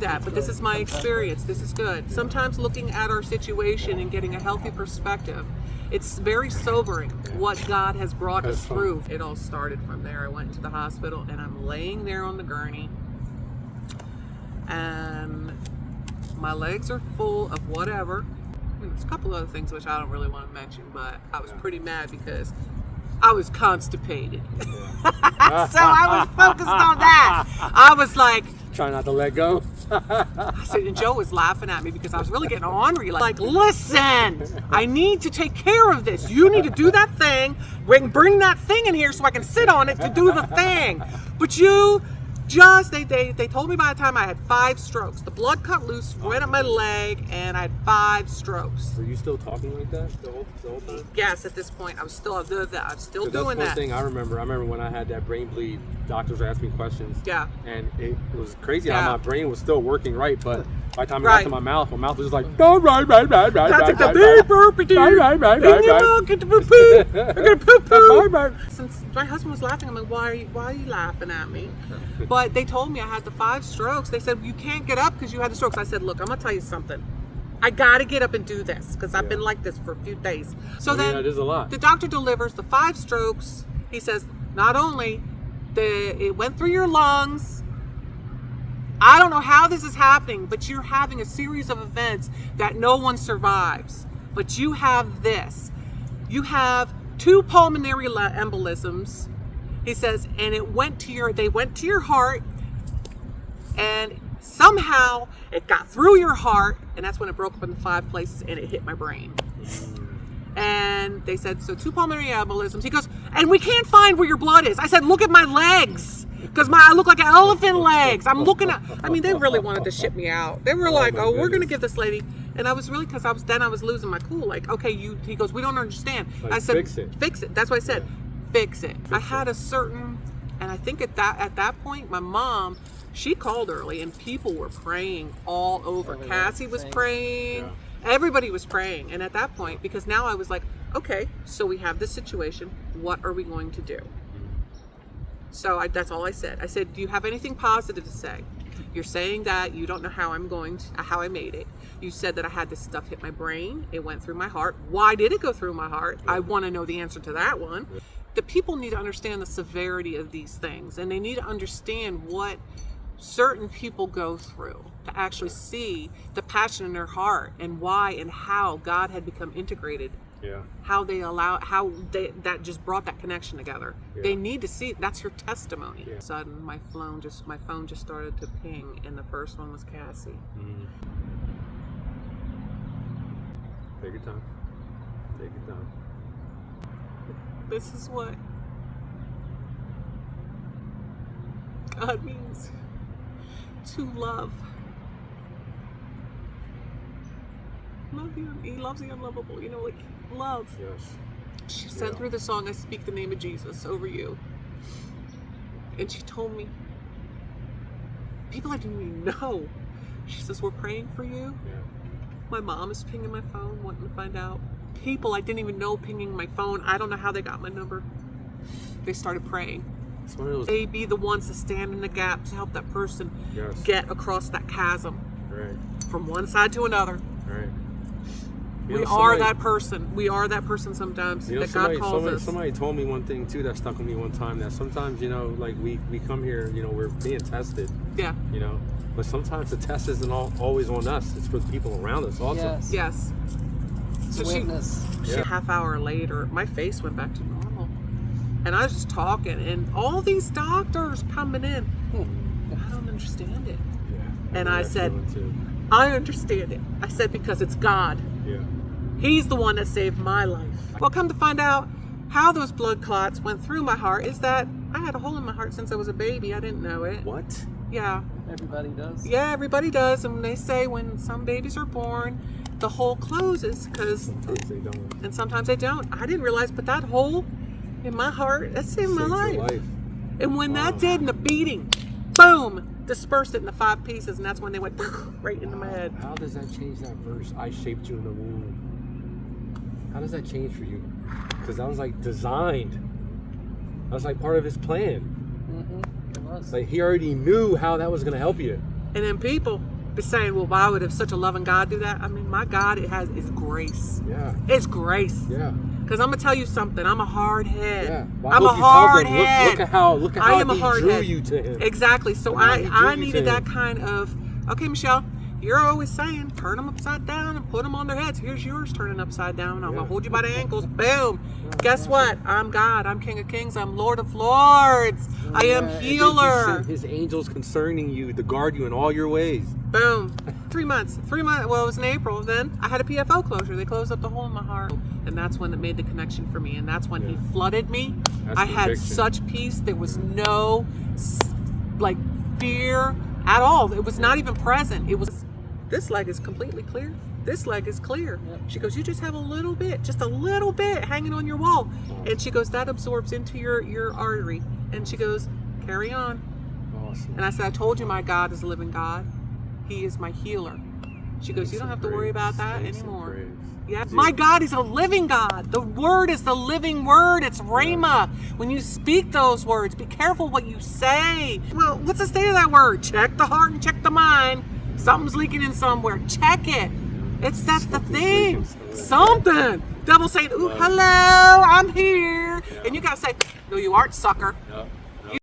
that, but this is my experience. This is good. Sometimes looking at our situation and getting a healthy perspective, it's very sobering what God has brought us through. It all started from there. I went to the hospital and I'm laying there on the gurney and my legs are full of whatever. I mean, there's a couple other things which I don't really want to mention, but I was pretty mad because I was constipated. So I was focused on that. I was like, trying not to let go. I said, and Joe was laughing at me because I was really getting ornery. Like, listen, I need to take care of this. You need to do that thing. Bring that thing in here so I can sit on it to do the thing. But you just, they told me by the time I had 5 strokes. The blood cut loose, went up my leg, and I had 5 strokes. Were you still talking like that the whole time? Yes, at this point, I was still doing that. That's one thing I remember. I remember when I had that brain bleed, doctors were asking me questions. Yeah. And it was crazy how my brain was still working right, but by the time it got to my mouth was just like, that's like the beep burp, get the poo poo. I'm gonna poo poo. Since my husband was laughing, I'm like, why are you laughing at me? But they told me I had the 5 strokes. They said, you can't get up because you had the strokes. I said, look, I'm gonna tell you something. I gotta get up and do this because I've been like this for a few days. So then it is a lot. The doctor delivers the 5 strokes. He says, not only it went through your lungs. I don't know how this is happening, but you're having a series of events that no one survives. But you have this. You have 2 pulmonary embolisms. He says, and they went to your heart, and somehow it got through your heart, and that's when it broke up into 5 places and it hit my brain. And they said, so 2 pulmonary embolisms. He goes, and we can't find where your blood is. I said, look at my legs. Because I look like elephant legs. I'm looking at, they really wanted to ship me out. They were like, oh, we're going to give this lady. And I was really, because I was losing my cool. Like, okay, he goes, we don't understand. Like, I said, fix it. That's what I said. Fix it. I had a certain, and I think at that point, my mom, she called early and people were praying all over. Cassie was praying. Yeah. Everybody was praying. And at that point, because now I was like, okay, so we have this situation. What are we going to do? So that's all I said. I said, do you have anything positive to say? You're saying that you don't know how I made it. You said that I had this stuff hit my brain. It went through my heart. Why did it go through my heart? I want to know the answer to that one. The people need to understand the severity of these things, and they need to understand what certain people go through to actually see the passion in their heart and why and how God had become integrated. Yeah. That just brought that connection together. Yeah. They need to see that's your testimony. Yeah. Suddenly my phone just started to ping, and the first one was Cassie. Take your time. Take your time. This is what God means to love. He loves the unlovable, like love. Yes. She said through the song, I speak the name of Jesus over you. And she told me, people I didn't even know. She says, we're praying for you. Yeah. My mom is pinging my phone, wanting to find out. People I didn't even know pinging my phone. I don't know how they got my number. They started praying. They be the ones to stand in the gap to help that person get across that chasm. Right. From one side to another. Right. We are that person. We are that person sometimes that God calls us. Somebody told me one thing too that stuck with me one time, that sometimes, like we come here, we're being tested. Yeah. But sometimes the test isn't always on us. It's for the people around us also. Yes. So a half hour later, my face went back to normal. And I was just talking, and all these doctors coming in. I don't understand it. Yeah. And I said, I understand it. I said, because it's God. Yeah. He's the one that saved my life. Well, come to find out how those blood clots went through my heart is that I had a hole in my heart since I was a baby. I didn't know it. What? Yeah. Everybody does. Yeah, everybody does. And they say when some babies are born, the hole closes because sometimes they don't. And sometimes they don't. I didn't realize, but that hole in my heart, that saved my life. And when that did, and the beating, boom, dispersed it into 5 pieces, and that's when they went right into my head. How does that change that verse? I shaped you in the womb. How does that change for you? Because that was like designed. That was like part of his plan. It was. Like he already knew how that was going to help you. And then people be saying, well, why would such a loving God do that? I mean, my God, is grace. Yeah. It's grace. Yeah. Because I'm gonna tell you something. I'm a hard head. Yeah. I'm a hard head. Look at how I am a he hard drew head. you to him. Exactly. So Look how he drew I you needed to that him. kind of, okay, Michelle, you're always saying, turn them upside down and put them on their heads. Here's yours turning upside down. I'm going to hold you by the ankles. Boom. Guess what? I'm God. I'm King of Kings. I'm Lord of Lords. I am healer. And his angels concerning you to guard you in all your ways. Boom. 3 months. Well, it was in April. Then I had a PFO closure. They closed up the hole in my heart. And that's when it made the connection for me. And that's when he flooded me. That's I had conviction. such peace. There was no fear at all. It was not even present. It was, this leg is completely clear. This leg is clear. Yep. She goes, you just have a little bit hanging on your wall. And she goes, that absorbs into your artery. And she goes, carry on. Awesome. And I said, I told you my God is a living God. He is my healer. She goes, you don't have to worry about that anymore. Yeah, my God is a living God. The word is the living word. It's Rhema. When you speak those words, be careful what you say. Well, what's the state of that word? Check the heart and check the mind. Something's leaking in somewhere. Check it. That's the thing. Something. Devil saying, ooh, hello, I'm here. And you got to say, no, you aren't, sucker.